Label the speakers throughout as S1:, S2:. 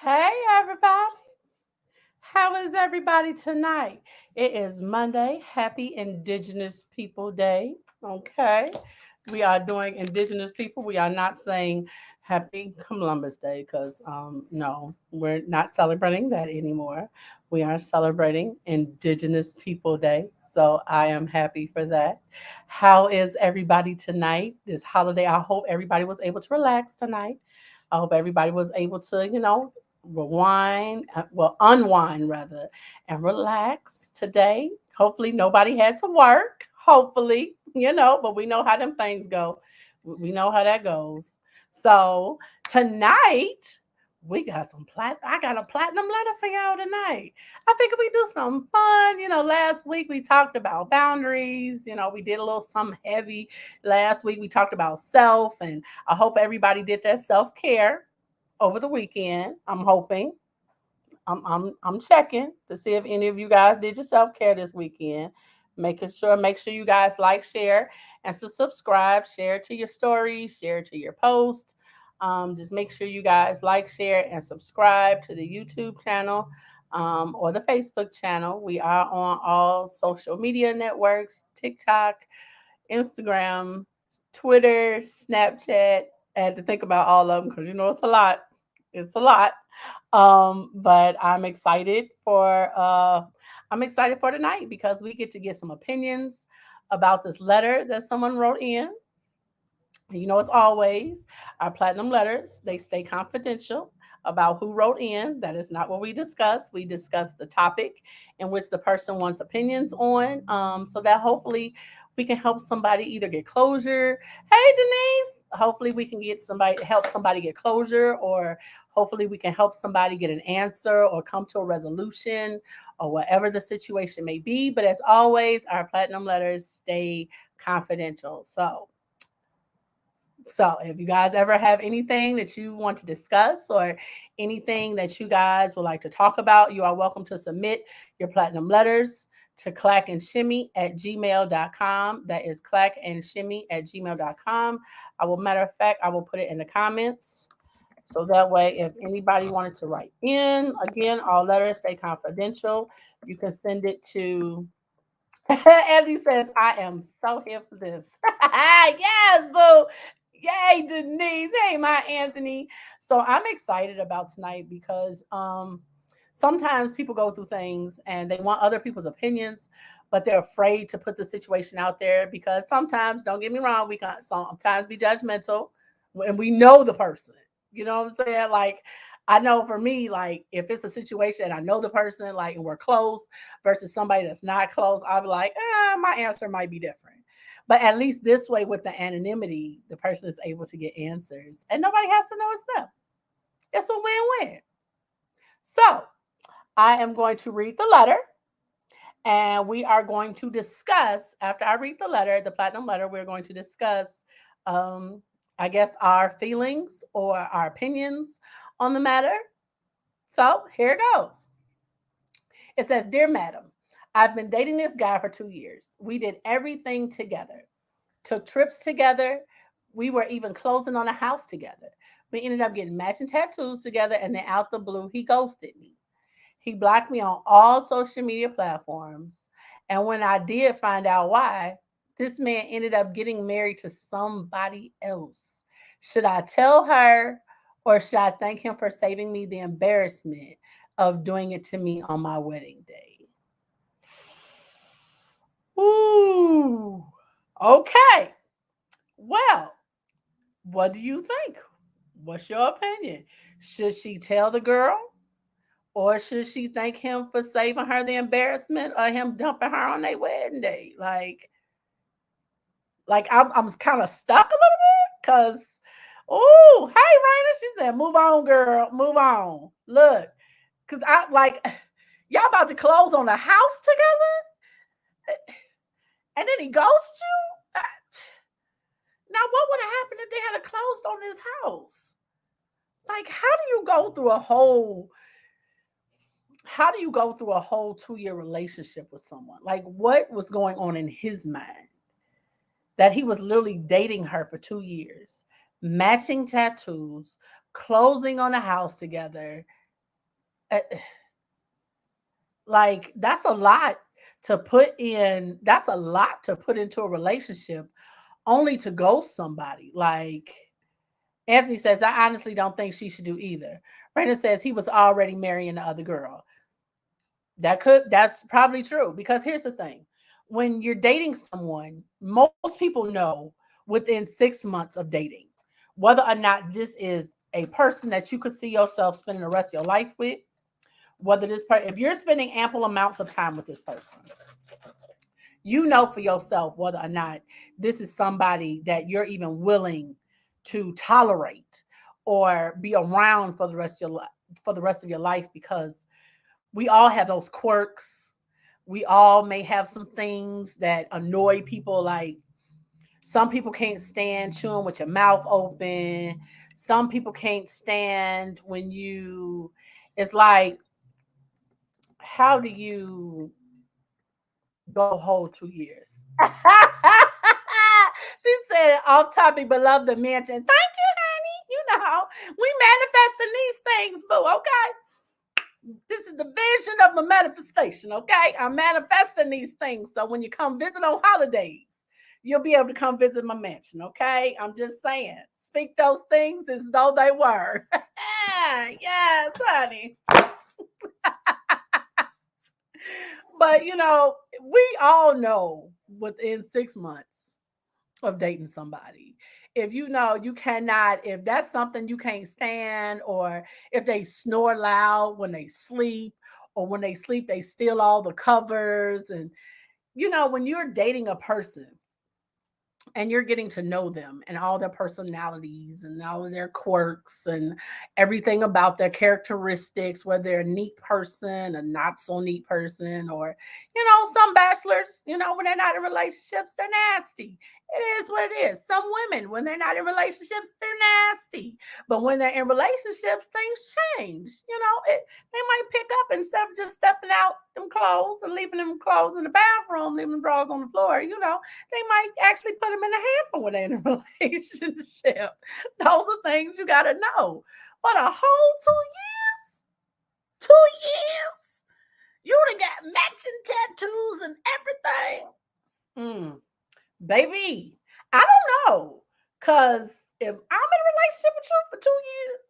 S1: Hey, everybody. How is everybody tonight? It is Monday. Happy Indigenous People Day. Okay. We are doing Indigenous people. We are not saying Happy Columbus Day because, no, we're not celebrating that anymore. We are celebrating Indigenous People Day. So I am happy for that. How is everybody tonight? This holiday, I hope everybody was able to relax tonight. I hope everybody was able to, rewind, unwind rather, and relax today. Hopefully, nobody had to work. Hopefully, but we know how them things go. We know how that goes. So tonight, we got some I got a platinum letter for y'all tonight. I figured we do something fun. Last week we talked about boundaries. We did a little something heavy. Last week we talked about self, and I hope everybody did their self care over the weekend. I'm hoping. I'm checking to see if any of you guys did your self care this weekend. Make sure you guys like, share, and subscribe. Share it to your stories. Share it to your post. Just make sure you guys like, share, and subscribe to the YouTube channel or the Facebook channel. We are on all social media networks: TikTok, Instagram, Twitter, Snapchat. I had to think about all of them because it's a lot. It's a lot. But I'm excited for tonight because we get to get some opinions about this letter that someone wrote in. As always, our platinum letters, they stay confidential about who wrote in. That is not what we discuss. We discuss the topic in which the person wants opinions on, so that hopefully we can help somebody either get closure. Hey, Denise. Hopefully we can help somebody get closure, or hopefully we can help somebody get an answer or come to a resolution or whatever the situation may be. But as always, our platinum letters stay confidential. So, if you guys ever have anything that you want to discuss or anything that you guys would like to talk about, you are welcome to submit your platinum letters to clackandshimmy@gmail.com. That is clackandshimmy@gmail.com. Matter of fact, I will put it in the comments. So that way, if anybody wanted to write in, again, all letters stay confidential. You can send it to Andy says, I am so here for this. Yes, boo. Yay, Denise. Hey, my Anthony. So I'm excited about tonight because sometimes people go through things and they want other people's opinions, but they're afraid to put the situation out there because sometimes, don't get me wrong, we can sometimes be judgmental and we know the person. You know what I'm saying? Like, I know for me, like, if it's a situation and I know the person, like, and we're close versus somebody that's not close, I'll be like, my answer might be different. But at least this way, with the anonymity, the person is able to get answers and nobody has to know it's them. It's a win win. So I am going to read the letter and we are going to discuss, after I read the letter, the platinum letter, we're going to discuss, um, I guess, our feelings or our opinions on the matter. So here it goes. It says, Dear Madam, I've been dating this guy for 2 years. We did everything together, took trips together. We were even closing on a house together. We ended up getting matching tattoos together, and then out the blue, he ghosted me. He blocked me on all social media platforms. And when I did find out why, this man ended up getting married to somebody else. Should I tell her or should I thank him for saving me the embarrassment of doing it to me on my wedding day? Ooh, okay. Well, what do you think? What's your opinion? Should she tell the girl? Or should she thank him for saving her the embarrassment of him dumping her on their wedding day? Like I'm kind of stuck a little bit because, oh, hey, Raina, she said, move on, girl, move on. Look, because I like, y'all about to close on a house together, and then he ghosts you. Now, what would have happened if they had closed on this house? Like, how do you go through a whole 2 year relationship with someone? Like, what was going on in his mind that he was literally dating her for 2 years, matching tattoos, closing on a house together? Uh, Like that's a lot to put in. That's a lot to put into a relationship only to ghost somebody. Like Anthony says, I honestly don't think she should do either. Brandon says he was already marrying the other girl. That's probably true because here's the thing. When you're dating someone, most people know within 6 months of dating whether or not this is a person that you could see yourself spending the rest of your life with, whether if you're spending ample amounts of time with this person, you know for yourself whether or not this is somebody that you're even willing to tolerate or be around for the rest of your life because we all have those quirks. We all may have some things that annoy people, like some people can't stand chewing with your mouth open. Some people can't stand when you, it's like, how do you go a whole 2 years? She said, off topic, but love the mention. Thank you, honey. You know, we manifesting these things, boo, okay? This is the vision of my manifestation, okay? I'm manifesting these things. So when you come visit on holidays, you'll be able to come visit my mansion, okay? I'm just saying. Speak those things as though they were. Yes, honey. But you know, we all know within 6 months of dating somebody, if you know you cannot, if that's something you can't stand, or if they snore loud when they sleep, or when they sleep they steal all the covers, and you know, when you're dating a person and you're getting to know them and all their personalities and all of their quirks and everything about their characteristics, whether they're a neat person, a not so neat person, or, you know, some bachelors, you know, when they're not in relationships, they're nasty. It is what it is. Some women, when they're not in relationships, they're nasty. But when they're in relationships, things change. You know, they might pick up instead of just stepping out them clothes and leaving them clothes in the bathroom, leaving them drawers on the floor, you know, they might actually put them in a hamper when they're in a relationship. Those are things you got to know. But a whole 2 years, 2 years, you done got matching tattoos and everything. Baby, I don't know. Cause if I'm in a relationship with you for 2 years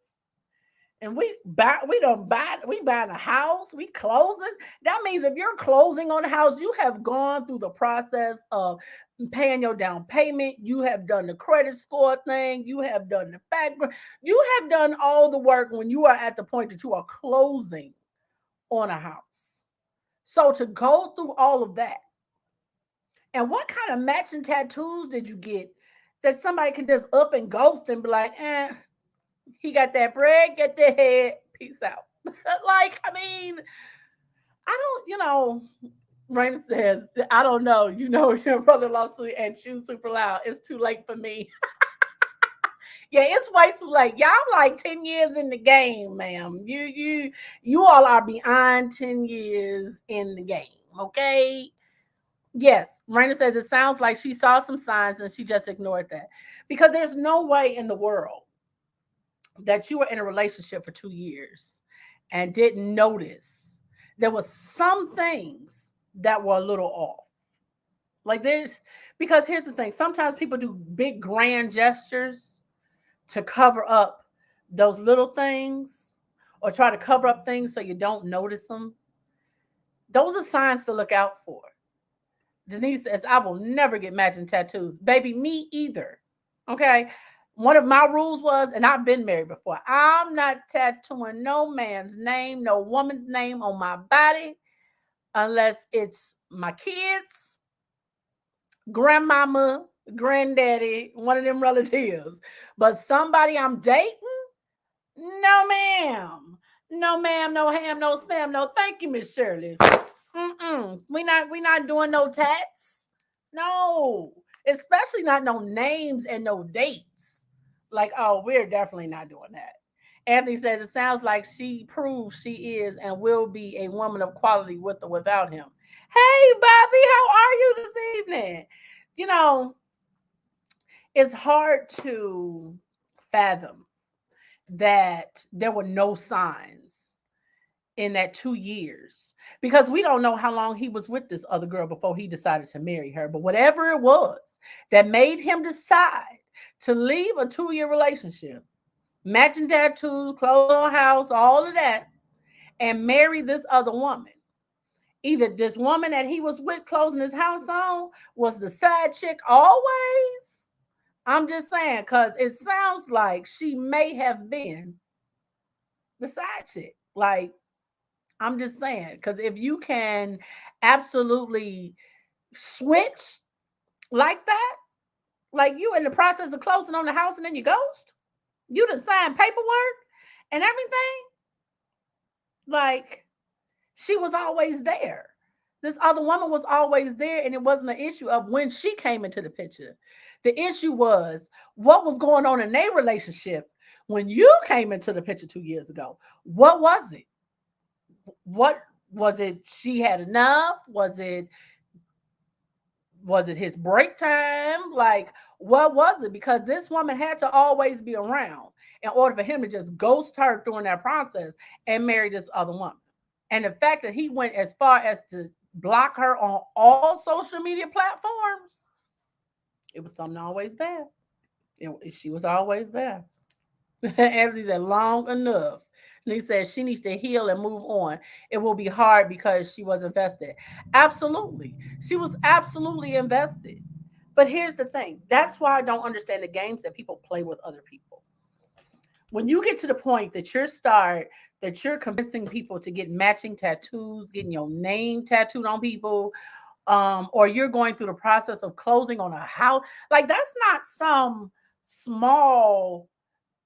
S1: and we buying a house, we closing. That means if you're closing on a house, you have gone through the process of paying your down payment. You have done the credit score thing. You have done the background. You have done all the work when you are at the point that you are closing on a house. So to go through all of that, and what kind of matching tattoos did you get that somebody can just up and ghost and be like, he got that bread, get the head, peace out. Like, I mean, I don't, you know, Raina says, I don't know, you know, your brother-in-law and chew super loud. It's too late for me. Yeah, it's way too late. Y'all like 10 years in the game, ma'am. You all are beyond 10 years in the game, okay? Yes, Raina says it sounds like she saw some signs and she just ignored that. Because there's no way in the world that you were in a relationship for 2 years and didn't notice there was some things that were a little off. Like there's, because here's the thing, sometimes people do big grand gestures to cover up those little things or try to cover up things so you don't notice them. Those are signs to look out for. Denise says, I will never get matching tattoos. Baby, me either. Okay. One of my rules was, and I've been married before, I'm not tattooing no man's name, no woman's name on my body unless it's my kids, grandmama, granddaddy, one of them relatives. But somebody I'm dating, no ma'am. No ma'am, no ham, no spam, no thank you, Miss Shirley. We not doing no tats. No. Especially not no names and no dates. Like, oh, we're definitely not doing that. Anthony says it sounds like she proves she is and will be a woman of quality with or without him. Hey, Bobby, how are you this evening? You know, it's hard to fathom that there were no signs in that 2 years, because we don't know how long he was with this other girl before he decided to marry her. But whatever it was that made him decide to leave a 2-year relationship, matching tattoos, clothes on house, all of that, and marry this other woman. Either this woman that he was with closing his house on was the side chick always. I'm just saying, because it sounds like she may have been the side chick. Like, I'm just saying, because if you can absolutely switch like that, like you in the process of closing on the house and then you ghost, you done signed paperwork and everything, like she was always there. This other woman was always there, and it wasn't an issue of when she came into the picture. The issue was what was going on in their relationship when you came into the picture 2 years ago. What was it? What was it? She had enough? Was it his break time? Like, what was it? Because this woman had to always be around in order for him to just ghost her during that process and marry this other woman. And the fact that he went as far as to block her on all social media platforms, it was something always there. She was always there. Anthony said, long enough. And he said she needs to heal and move on. It will be hard because she was invested. Absolutely. She was absolutely invested. But here's the thing. That's why I don't understand the games that people play with other people. When you get to the point that you're convincing people to get matching tattoos, getting your name tattooed on people, or you're going through the process of closing on a house, like that's not some small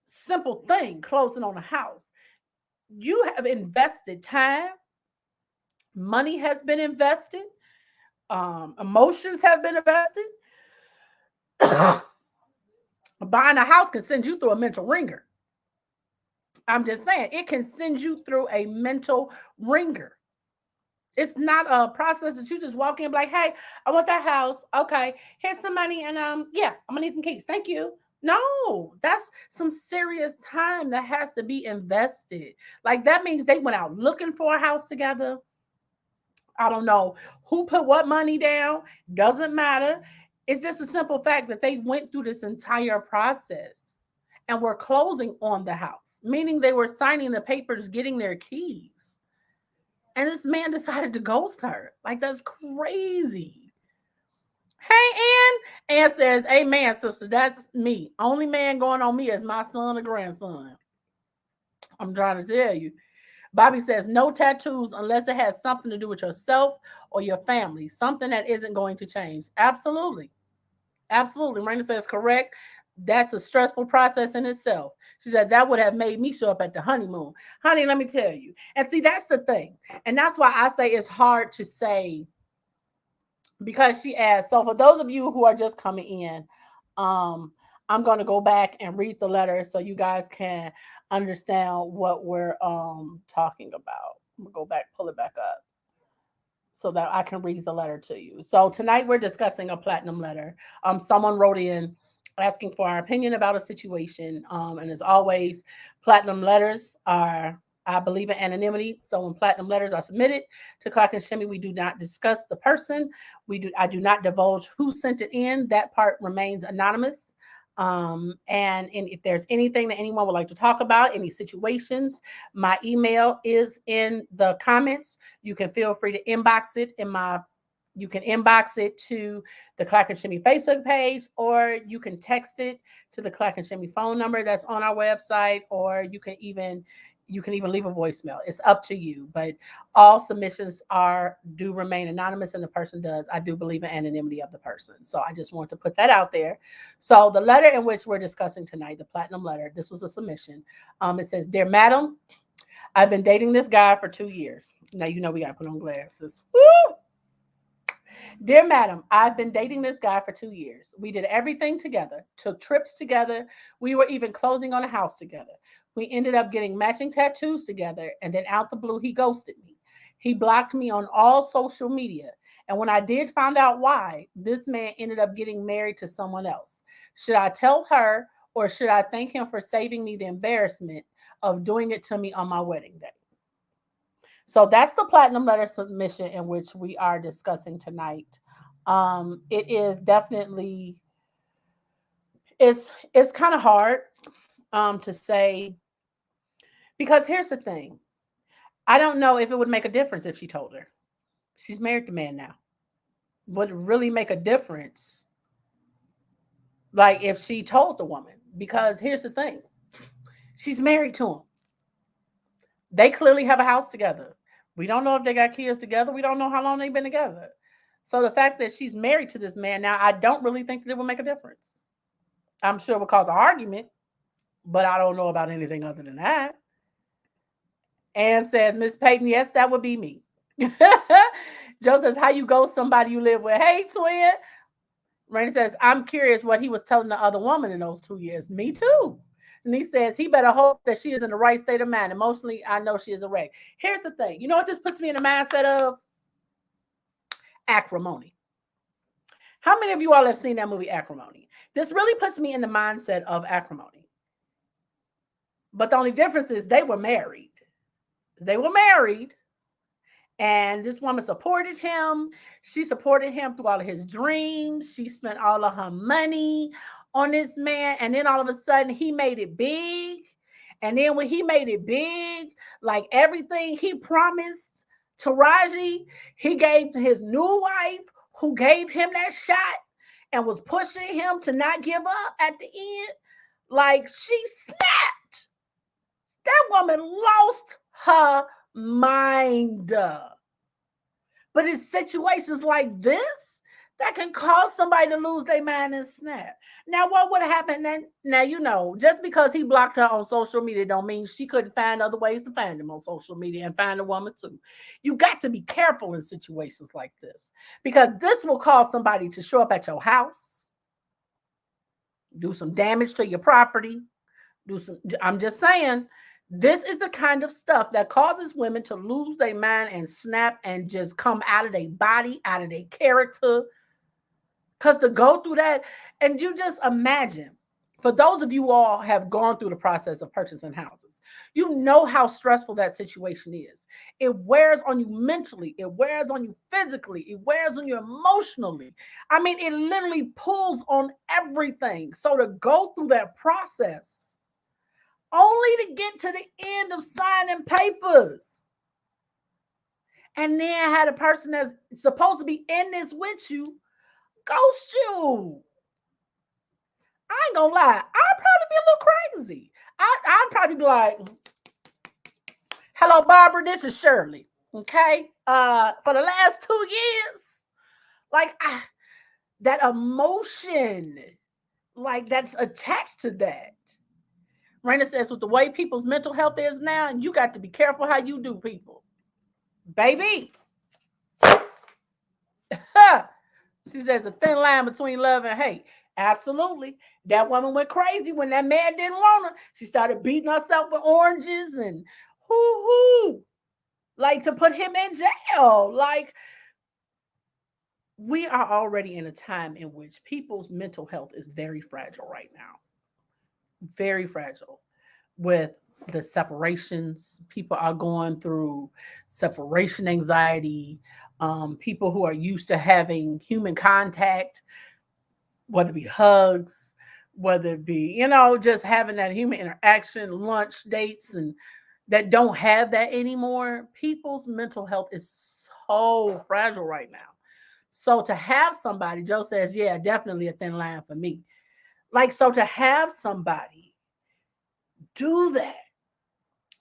S1: simple thing, closing on a house. You have invested time, money has been invested, emotions have been invested. Buying a house can send you through a mental ringer. I'm just saying, it can send you through a mental ringer. It's not a process that you just walk in like, hey, I want that house. Okay, here's some money, and yeah, I'm gonna need some keys. Thank you. No, that's some serious time that has to be invested. Like that means they went out looking for a house together. I don't know who put what money down. Doesn't matter. It's just a simple fact that they went through this entire process and were closing on the house, meaning they were signing the papers, getting their keys. And this man decided to ghost her. Like, that's crazy. Hey, Ann. Ann says, amen, sister. That's me. Only man going on me is my son or grandson. I'm trying to tell you. Bobby says, no tattoos unless it has something to do with yourself or your family. Something that isn't going to change. Absolutely. Absolutely. Raina says, correct. That's a stressful process in itself. She said, that would have made me show up at the honeymoon. Honey, let me tell you. And see, that's the thing. And that's why I say it's hard to say, because she asked. So for those of you who are just coming in, um, I'm going to go back and read the letter so you guys can understand what we're talking about. I'm going to go back, pull it back up so that I can read the letter to you. So tonight we're discussing a platinum letter. Someone wrote in asking for our opinion about a situation. And as always, platinum letters are, I believe in anonymity. So when platinum letters are submitted to Clock and Shimmy, we do not discuss the person. I do not divulge who sent it in. That part remains anonymous. And if there's anything that anyone would like to talk about, any situations, my email is in the comments. You can feel free to inbox it you can inbox it to the Clock and Shimmy Facebook page, or you can text it to the Clock and Shimmy phone number that's on our website, or you can even leave a voicemail. It's up to you. But all submissions do remain anonymous, and the person does. I do believe in anonymity of the person. So I just want to put that out there. So the letter in which we're discussing tonight, the platinum letter, this was a submission. It says, Dear Madam, I've been dating this guy for 2 years. Now you know we got to put on glasses. Woo! Dear Madam, I've been dating this guy for 2 years. We did everything together, took trips together. We were even closing on a house together. We ended up getting matching tattoos together, and then out the blue, he ghosted me. He blocked me on all social media. And when I did find out why, this man ended up getting married to someone else. Should I tell her, or should I thank him for saving me the embarrassment of doing it to me on my wedding day? So that's the platinum letter submission in which we are discussing tonight. It is definitely it's kind of hard to say, because here's the thing. I don't know if it would make a difference if she told her. She's married to man now. Would it really make a difference, like if she told the woman? Because here's the thing. She's married to him. They clearly have a house together. We don't know if they got kids together. We don't know how long they've been together. So the fact that she's married to this man now, I don't really think that it will make a difference. I'm sure it will cause an argument, but I don't know about anything other than that. Ann says, Miss Peyton, yes, that would be me. Joe says, how you go somebody you live with? Hey, twin. Rainy says, I'm curious what he was telling the other woman in those 2 years. Me too. And he says, he better hope that she is in the right state of mind. Emotionally, I know she is a wreck. Here's the thing. You know what this puts me in the mindset of? Acrimony. How many of you all have seen that movie, Acrimony? This really puts me in the mindset of Acrimony. But the only difference is they were married. They were married. And this woman supported him. She supported him through all of his dreams. She spent all of her money on this man. And then all of a sudden, he made it big. And then when he made it big, like everything he promised Taraji, he gave to his new wife, who gave him that shot and was pushing him to not give up at the end. Like, she snapped. That woman lost her mind. But it's situations like this that can cause somebody to lose their mind and snap. Now, what would happen then? Now, you know, just because he blocked her on social media don't mean she couldn't find other ways to find him on social media and find a woman too. You got to be careful in situations like this, because this will cause somebody to show up at your house, do some damage to your property, I'm just saying, this is the kind of stuff that causes women to lose their mind and snap and just come out of their body, out of their character. Because to go through that, and you just imagine, for those of you all have gone through the process of purchasing houses, you know how stressful that situation is. It wears on you mentally, it wears on you physically, it wears on you emotionally. I mean, it literally pulls on everything. So to go through that process, only to get to the end of signing papers, and then had a person that's supposed to be in this with you ghost you. I ain't gonna lie, I'd probably be a little crazy. I'd probably be like, hello, Barbara, this is Shirley. Okay. For the last 2 years, like that emotion, like that's attached to that. Raina says, with the way people's mental health is now, and you got to be careful how you do people. Baby. She says a thin line between love and hate. Absolutely. That woman went crazy when that man didn't want her. She started beating herself with oranges and hoo-hoo. Like, to put him in jail. Like, we are already in a time in which people's mental health is very fragile right now. Very fragile. With the separations, people are going through separation anxiety. People who are used to having human contact, whether it be hugs, whether it be, you know, just having that human interaction, lunch dates, and that don't have that anymore. People's mental health is so fragile right now. So to have somebody, Joe says, yeah, definitely a thin line for me. Like, so to have somebody do that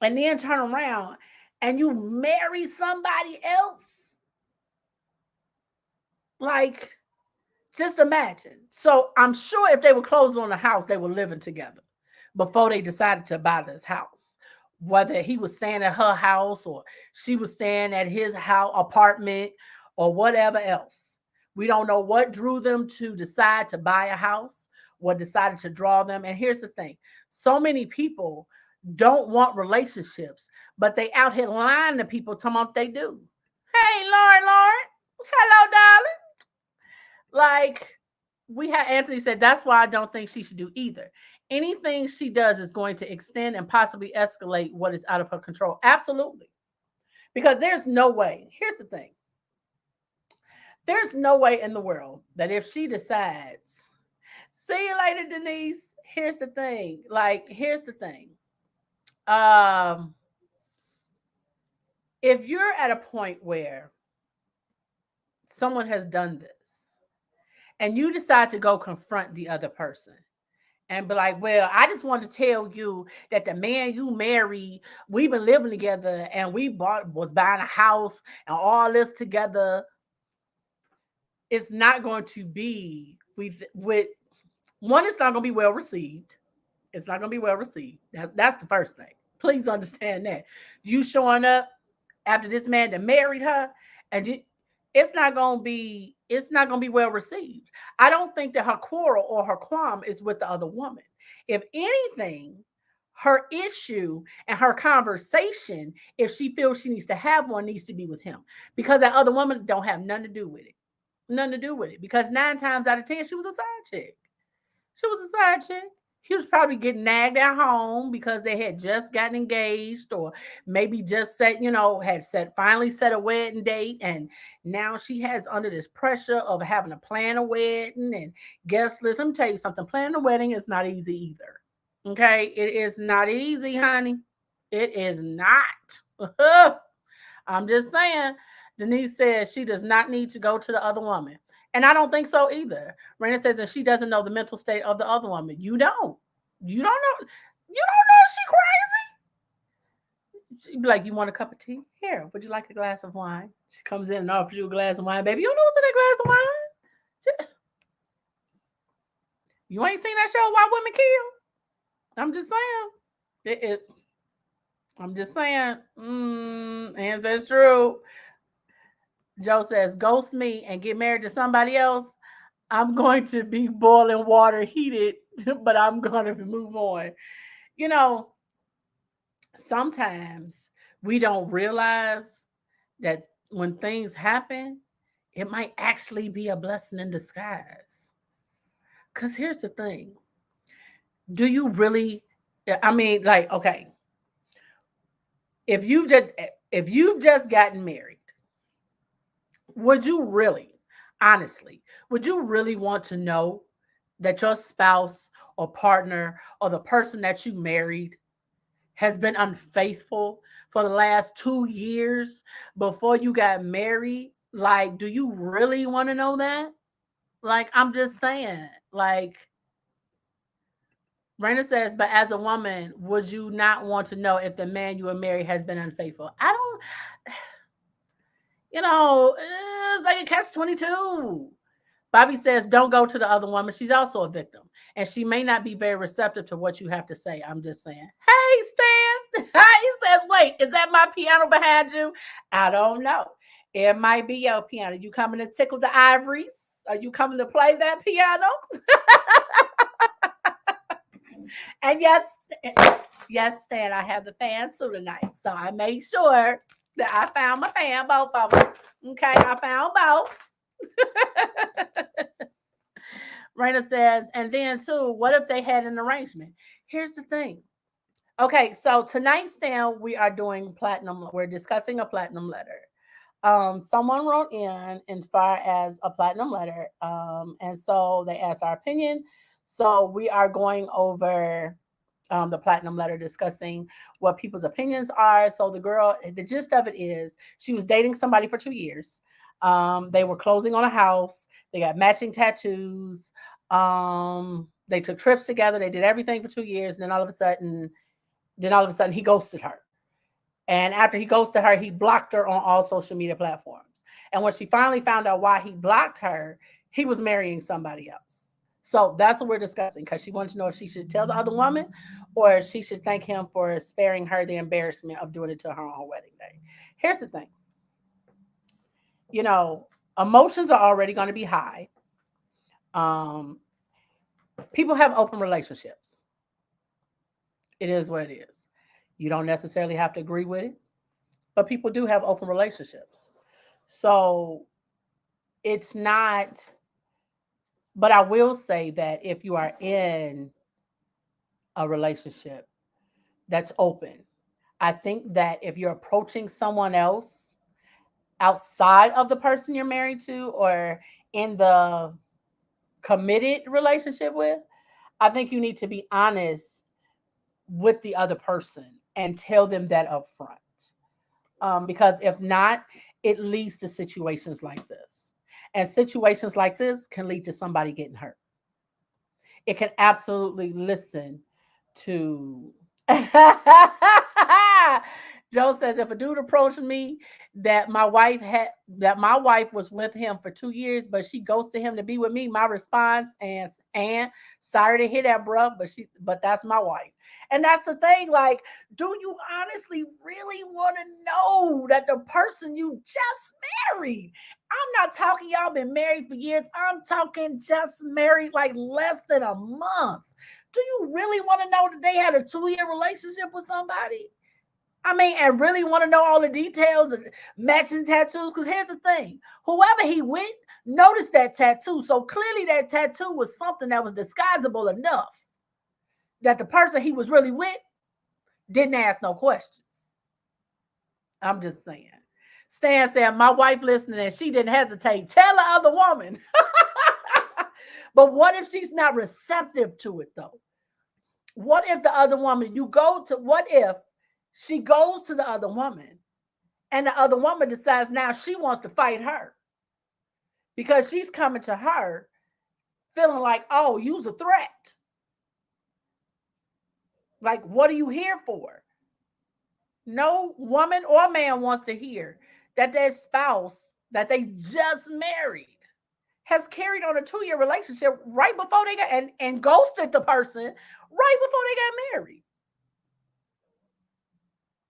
S1: and then turn around and you marry somebody else, like, just imagine. So I'm sure if they were closing on the house, they were living together before they decided to buy this house. Whether he was staying at her house or she was staying at his house, apartment, or whatever else. We don't know what drew them to decide to buy a house, what decided to draw them. And here's the thing. So many people don't want relationships, but they out here lying to people talking about they do. Hey, Lauren. Hello, darling. Like, we had Anthony said, that's why I don't think she should do either. Anything she does is going to extend and possibly escalate what is out of her control. Absolutely. Because there's no way. Here's the thing. There's no way in the world that if she decides, see you later, Denise. Here's the thing. Like, here's the thing. Um, if you're at a point where someone has done this and you decide to go confront the other person and be like, well, I just want to tell you that the man you married, we've been living together and was buying a house and all this together. It's not going to be with one, it's not going to be well received. It's not going to be well received. That's the first thing. Please understand that. You showing up after this man that married her, and it's not going to be well received. I don't think that her quarrel or her qualm is with the other woman. If anything, her issue and her conversation, if she feels she needs to have one, needs to be with him, because that other woman don't have nothing to do with it. Nothing to do with it, because 9 times out of 10 she was a side chick. She was a side chick. He was probably getting nagged at home because they had just gotten engaged, or maybe just finally set a wedding date, and now she has under this pressure of having to plan a wedding and guest list. Let me tell you something. Planning a wedding is not easy either. Okay, it is not easy, honey. It is not. I'm just saying. Denise says she does not need to go to the other woman. And I don't think so either. Raina says that she doesn't know the mental state of the other woman. You don't. You don't know. You don't know she crazy. She'd be like, you want a cup of tea? Here, would you like a glass of wine? She comes in and offers you a glass of wine. Baby, you know what's in that glass of wine? You ain't seen that show, Why Women Kill? I'm just saying. It is. I'm just saying. Answer is true. Joe says, ghost me and get married to somebody else. I'm going to be boiling water heated, but I'm going to move on. You know, sometimes we don't realize that when things happen, it might actually be a blessing in disguise. Because here's the thing. Do you really, okay, if you've just gotten married, would you really, honestly, would you really want to know that your spouse or partner or the person that you married has been unfaithful for the last 2 years before you got married? Like, do you really want to know that? Like, I'm just saying, like, Raina says, but as a woman, would you not want to know if the man you are married has been unfaithful? I don't, it's like a catch-22. Bobby says, don't go to the other woman. She's also a victim. And she may not be very receptive to what you have to say. I'm just saying. Hey, Stan. He says, wait, is that my piano behind you? I don't know. It might be your piano. You coming to tickle the ivories? Are you coming to play that piano? And yes, Stan, I have the fan suit tonight. So I made sure that I found my fan, both of them. Okay, I found both. Raina says, and then too, what if they had an arrangement? Here's the thing. Okay, so tonight's down, we are doing platinum. We're discussing a platinum letter. Someone wrote in as far as a platinum letter, and so they asked our opinion. So we are going over the platinum letter, discussing what people's opinions are. So the gist of it is, she was dating somebody for 2 years. They were closing on a house. They got matching tattoos. They took trips together. They did everything for 2 years. And then all of a sudden he ghosted her. And after he ghosted her, he blocked her on all social media platforms. And when she finally found out why he blocked her, he was marrying somebody else. So that's what we're discussing, because she wants to know if she should tell the other woman or she should thank him for sparing her the embarrassment of doing it to her on her wedding day. Here's the thing. Emotions are already going to be high. People have open relationships. It is what it is. You don't necessarily have to agree with it, but people do have open relationships. So it's not, but I will say that if you are in a relationship that's open, I think that if you're approaching someone else outside of the person you're married to or in the committed relationship with, I think you need to be honest with the other person and tell them that up front. Because if not, it leads to situations like this. And situations like this can lead to somebody getting hurt. It can absolutely listen to. Joe says if a dude approached me that my wife was with him for 2 years, but she ghosted him to be with me, my response and sorry to hear that, bro, but that's my wife. And that's the thing, like, do you honestly really want to know that the person you just married? I'm not talking y'all been married for years. I'm talking just married like less than a month. Do you really want to know that they had a 2-year relationship with somebody? I mean, and really want to know all the details and matching tattoos? Because here's the thing, whoever he with noticed that tattoo. So clearly that tattoo was something that was disguisable enough that the person he was really with didn't ask no questions. I'm just saying. Stan said, my wife listening and she didn't hesitate. Tell the other woman. But what if she's not receptive to it though? What if the other woman, what if she goes to the other woman and the other woman decides now she wants to fight her because she's coming to her feeling like, oh, you's a threat. Like, what are you here for? No woman or man wants to hear that their spouse that they just married has carried on a 2-year relationship right before they got and ghosted the person right before they got married.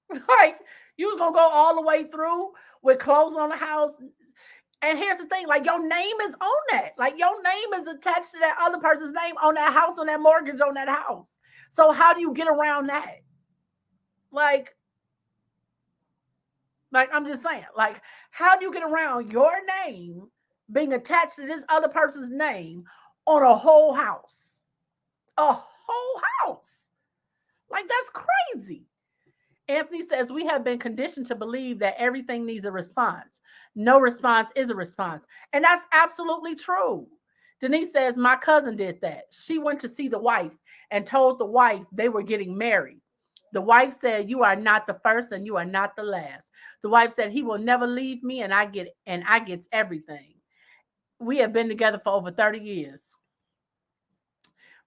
S1: Like, you was gonna go all the way through with clothes on the house. And here's the thing, like, your name is on that. Like, your name is attached to that other person's name on that house, on that mortgage, on that house. So how do you get around that? Like I'm just saying, like, how do you get around your name being attached to this other person's name on a whole house? A whole house. Like, that's crazy. Anthony says, we have been conditioned to believe that everything needs a response. No response is a response. And that's absolutely true. Denise says, my cousin did that. She went to see the wife and told the wife they were getting married. The wife said, you are not the first and you are not the last. The wife said, he will never leave me and I get everything. We have been together for over 30 years.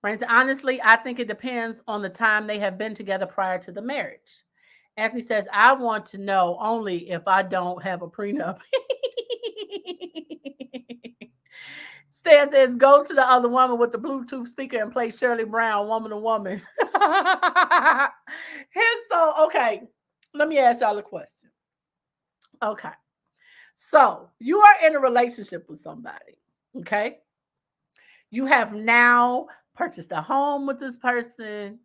S1: Honestly, I think it depends on the time they have been together prior to the marriage. Anthony says, I want to know only if I don't have a prenup. Stan says, go to the other woman with the Bluetooth speaker and play Shirley Brown, Woman to Woman. Okay, let me ask y'all a question. Okay, so you are in a relationship with somebody, okay? You have now purchased a home with this person.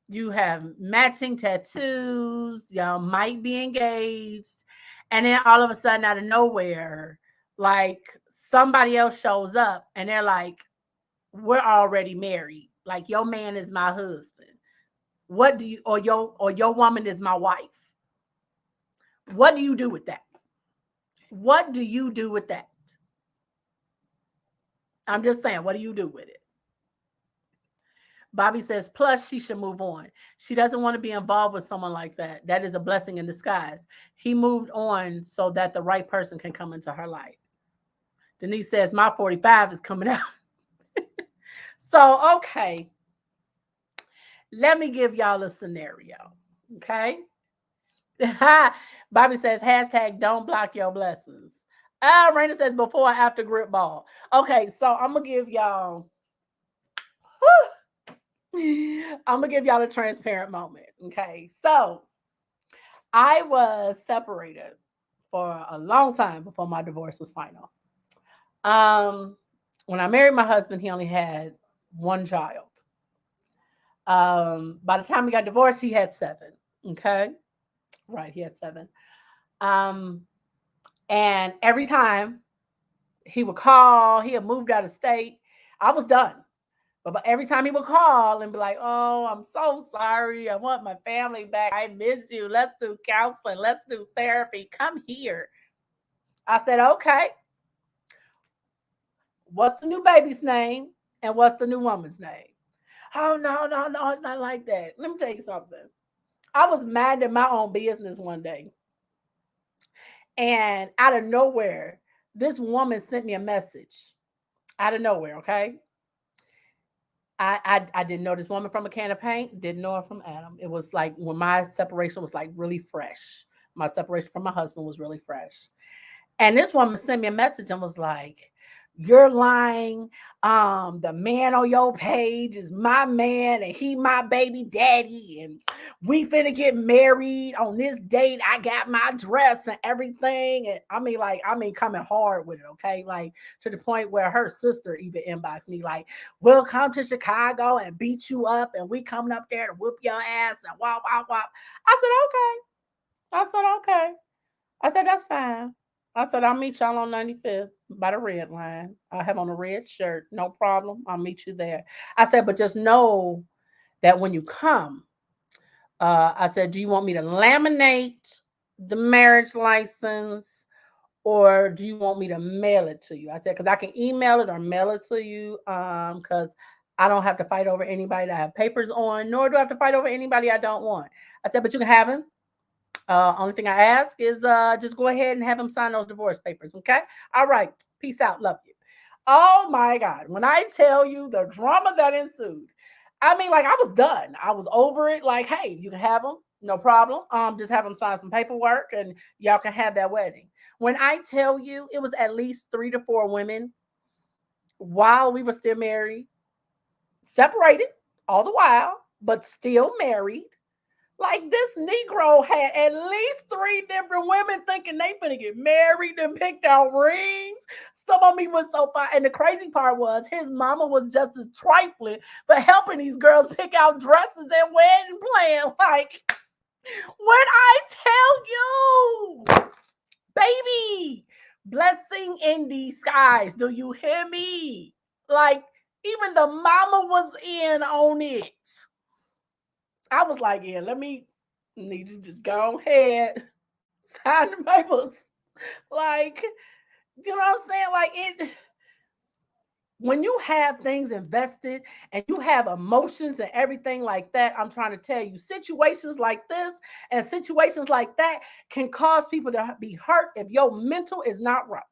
S1: You have matching tattoos. Y'all might be engaged. And then all of a sudden, out of nowhere, like, somebody else shows up and they're like, we're already married. Like, your man is my husband. What do you, or your woman is my wife. What do you do with that? What do you do with that? I'm just saying, what do you do with it? Bobby says, plus she should move on. She doesn't want to be involved with someone like that. That is a blessing in disguise. He moved on so that the right person can come into her life. Denise says, my 45 is coming out. So, okay. Let me give y'all a scenario. Okay. Bobby says, hashtag don't block your blessings. Raina says, before or after grip ball. Okay, so I'm going to give y'all... I'm going to give y'all a transparent moment. Okay. So I was separated for a long time before my divorce was final. When I married my husband, he only had one child. By the time we got divorced, he had 7. Okay. Right. He had 7. And every time he would call, he had moved out of state. I was done. But every time he would call and be like, oh, I'm so sorry. I want my family back. I miss you. Let's do counseling. Let's do therapy. Come here. I said, okay. What's the new baby's name? And what's the new woman's name? Oh, no, no, no. It's not like that. Let me tell you something. I was mad at my own business one day. And out of nowhere, this woman sent me a message. Out of nowhere, okay? I didn't know this woman from a can of paint, didn't know her from Adam. It was like when my separation was like really fresh. My separation from my husband was really fresh. And this woman sent me a message and was like, you're lying. The man on your page is my man and he my baby daddy. And we finna get married on this date. I got my dress and everything. And I mean, coming hard with it, okay? Like to the point where her sister even inboxed me, like, we'll come to Chicago and beat you up, and we coming up there to whoop your ass and wop, wop, wop. I said, okay. I said, that's fine. I said, I'll meet y'all on 95th by the red line. I have on a red shirt. No problem. I'll meet you there. I said, but just know that when you come, I said, do you want me to laminate the marriage license or do you want me to mail it to you? I said, because I can email it or mail it to you because I don't have to fight over anybody that I have papers on, nor do I have to fight over anybody I don't want. I said, but you can have him. Only thing I ask is just go ahead and have him sign those divorce papers. Okay. All right. Peace out. Love you. Oh my God. When I tell you the drama that ensued, I mean, like I was done. I was over it. Like, hey, you can have him. No problem. Just have him sign some paperwork and y'all can have that wedding. When I tell you it was at least 3 to 4 women while we were still married, separated all the while, but still married. Like this Negro had at least 3 different women thinking they finna get married and picked out rings. Some of me was so fine. And the crazy part was his mama was just as trifling for helping these girls pick out dresses and wedding plan. Like, when I tell you, baby, blessing in disguise. Do you hear me? Like, even the mama was in on it. I was like, yeah, need you just go ahead, sign the papers. Like, you know what I'm saying? Like when you have things invested and you have emotions and everything like that, I'm trying to tell you, situations like this and situations like that can cause people to be hurt if your mental is not right.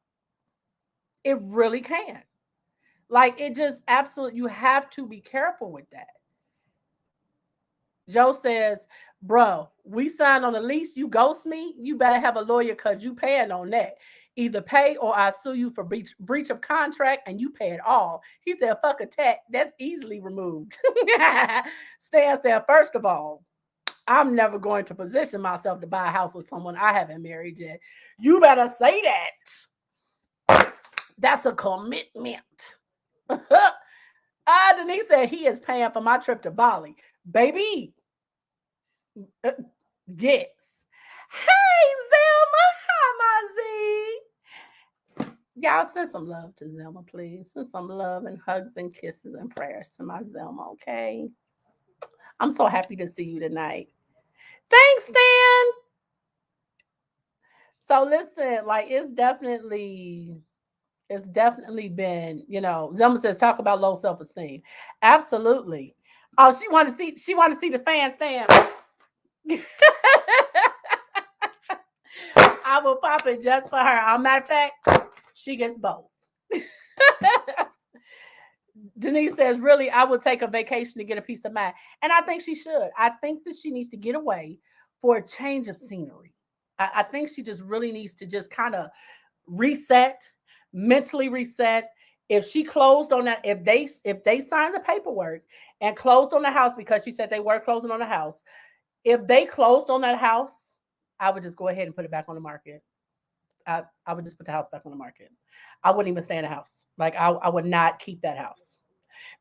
S1: It really can. Like it just absolutely, you have to be careful with that. Joe says, bro, we signed on a lease. You ghost me. You better have a lawyer because you paying on that. Either pay or I sue you for breach of contract and you pay it all. He said, fuck a tax. That's easily removed. Stan said, first of all, I'm never going to position myself to buy a house with someone I haven't married yet. You better say that. That's a commitment. Denise said he is paying for my trip to Bali. Baby, yes. Hey, Zelma. Hi, my Z. Y'all send some love to Zelma, please. Send some love and hugs and kisses and prayers to my Zelma, okay? I'm so happy to see you tonight. Thanks, Stan. So listen, like it's definitely been, Zelma says talk about low self-esteem. Absolutely. Oh, she want to see the fan stand. I will pop it just for her. As a matter of fact, she gets both. Denise says, really, I would take a vacation to get a peace of mind. And I think she should. I think that she needs to get away for a change of scenery. I think she just really needs to just kind of reset, mentally reset. If she closed on that, if they signed the paperwork and closed on the house because she said they were closing on the house, if they closed on that house, I would just go ahead and put it back on the market. I would just put the house back on the market. I wouldn't even stay in the house. Like I would not keep that house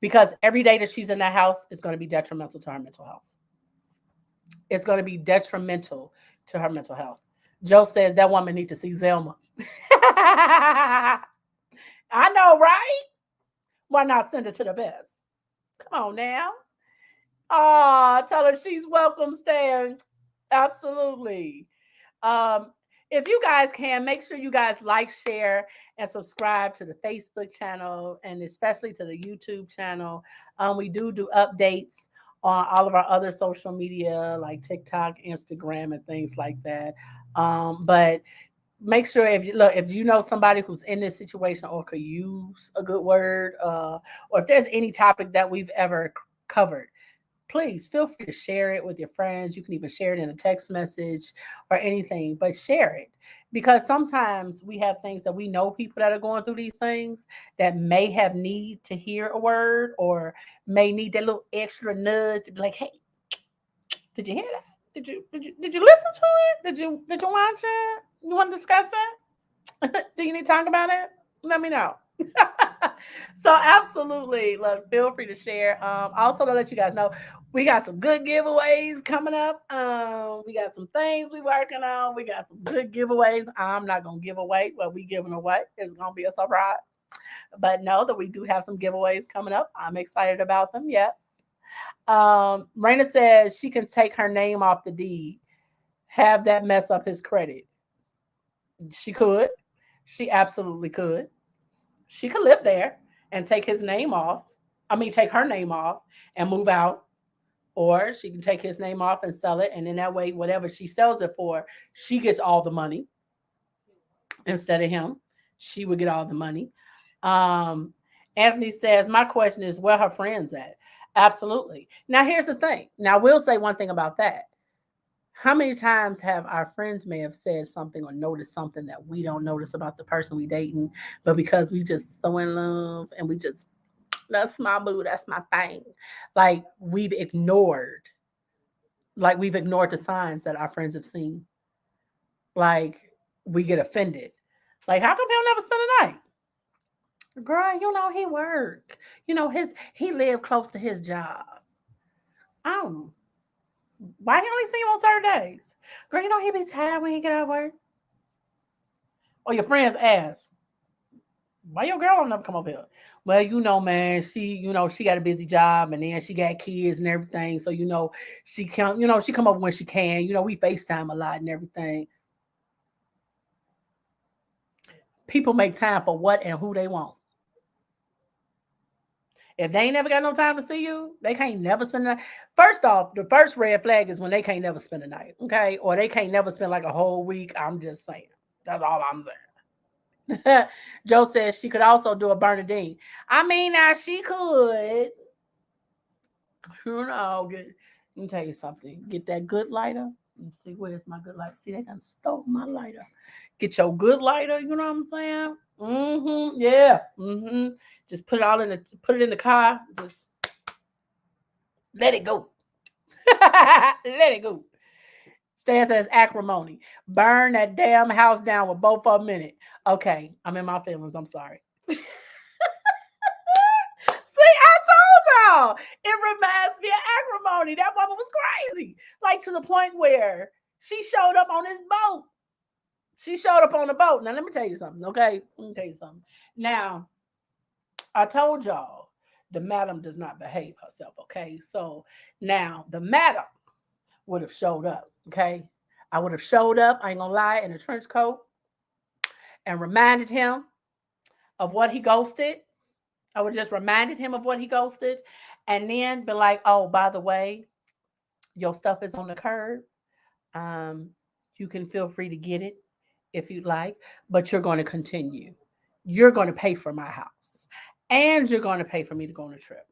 S1: because every day that she's in that house is going to be detrimental to her mental health. It's going to be detrimental to her mental health. Joe says that woman needs to see Zelma. I know, right? Why not send her to the best? on now. Tell her she's welcome, Stan. Absolutely. Um, if you guys can, make sure you guys like, share, and subscribe to the Facebook channel and especially to the YouTube channel. We do updates on all of our other social media like TikTok, Instagram, and things like that. But make sure if you know somebody who's in this situation or could use a good word, or if there's any topic that we've ever covered, please feel free to share it with your friends. You can even share it in a text message or anything, but share it because sometimes we have things that we know people that are going through these things that may have need to hear a word or may need that little extra nudge to be like, hey, did you hear that? Did you listen to it? Did you watch it? You want to discuss it? Do you need to talk about it? Let me know. So absolutely, look, feel free to share. Also to let you guys know, we got some good giveaways coming up. We got some things we working on. We got some good giveaways. I'm not gonna give away what we giving away. It's gonna be a surprise. But know that we do have some giveaways coming up. I'm excited about them. Yes. Raina says she can take her name off the deed, have that mess up his credit. She could. She absolutely could. She could live there and take his name off. I mean, take her name off and move out. Or she can take his name off and sell it. And in that way, whatever she sells it for, she gets all the money instead of him. She would get all the money. Um, Anthony says, my question is where her friends at? Absolutely. Now, here's the thing. Now, we'll say one thing about that. How many times have our friends may have said something or noticed something that we don't notice about the person we dating, but because we just so in love and we just, that's my boo, that's my thing. Like we've ignored the signs that our friends have seen. Like we get offended. Like, how come he'll never spend a night? Girl, he work. He lived close to his job. Oh, why he only see him on certain days? Girl, he be tired when he get out of work. Or your friends ask, why your girl don't never come up here? Well, man, she got a busy job and then she got kids and everything. So, she come up when she can. We FaceTime a lot and everything. People make time for what and who they want. If they ain't never got no time to see you, they can't never spend the night. First off, the first red flag is when they can't never spend a night, okay? Or they can't never spend like a whole week. I'm just saying. That's all I'm saying. Joe says she could also do a Bernadine. I mean, now she could. Let me tell you something. Get that good lighter. Let me see, where's my good lighter? See, they done stole my lighter. Get your good lighter, you know what I'm saying? Mm-hmm. Yeah. Mm-hmm. Just put it in the car. Just let it go. Let it go. Stan says acrimony. Burn that damn house down with both of them in it. Okay, I'm in my feelings. I'm sorry. See, I told y'all. It reminds me of acrimony. That woman was crazy. Like to the point where she showed up on this boat. She showed up on the boat. Now, let me tell you something, okay? Let me tell you something. Now, I told y'all the madam does not behave herself, okay? So now the madam would have showed up, okay? I would have showed up, I ain't gonna lie, in a trench coat and reminded him of what he ghosted. I would just reminded him of what he ghosted and then be like, oh, by the way, your stuff is on the curb. Um, you can feel free to get it if you'd like, but you're going to continue. You're going to pay for my house and you're going to pay for me to go on a trip.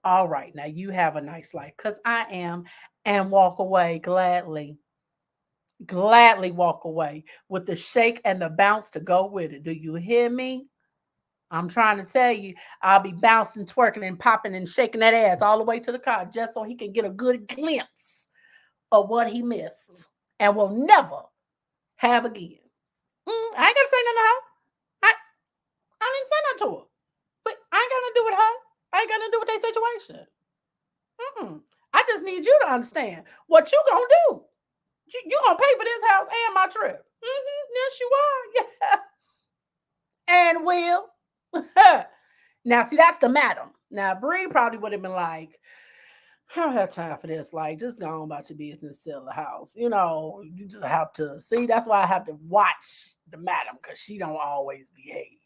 S1: All right, now you have a nice life because I am, and walk away gladly. Gladly walk away with the shake and the bounce to go with it. Do you hear me? I'm trying to tell you, I'll be bouncing, twerking, and popping and shaking that ass all the way to the car just so he can get a good glimpse of what he missed and will never have again. I ain't gonna say nothing to her. I didn't say nothing to her. But I ain't got nothing to do with her. I ain't got nothing to do with their situation. I just need you to understand what you gonna do. You gonna pay for this house and my trip. Yes, you are. Yeah. And will. Now, see, that's the madam. Now, Bree probably would have been like, I don't have time for this. Like, just go on about your business, sell the house. You know, you just have to see. That's why I have to watch the madam because she don't always behave.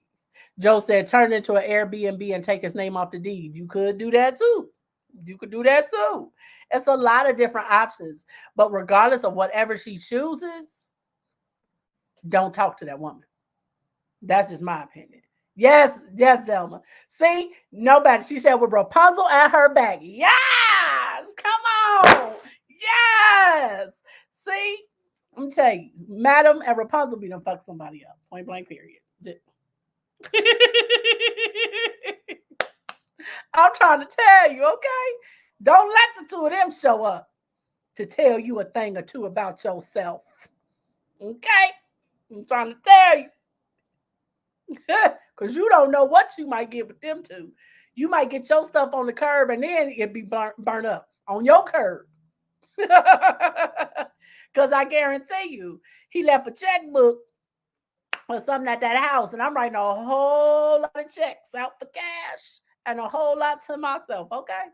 S1: Joe said, turn it into an Airbnb and take his name off the deed. You could do that too. You could do that too. It's a lot of different options. But regardless of whatever she chooses, don't talk to that woman. That's just my opinion. Yes, yes, Zelma. See, nobody. She said with Rapunzel at her back. Yes, come on. Yes. See, I'm tell you, Madam and Rapunzel be done fuck somebody up. Point blank. Period. I'm trying to tell you, okay? Don't let the two of them show up to tell you a thing or two about yourself. Okay? I'm trying to tell you. Because you don't know what you might get with them two. You might get your stuff on the curb and then it be burnt up on your curb. Because I guarantee you, he left a checkbook or something at that house, and I'm writing a whole lot of checks out for cash and a whole lot to myself, okay?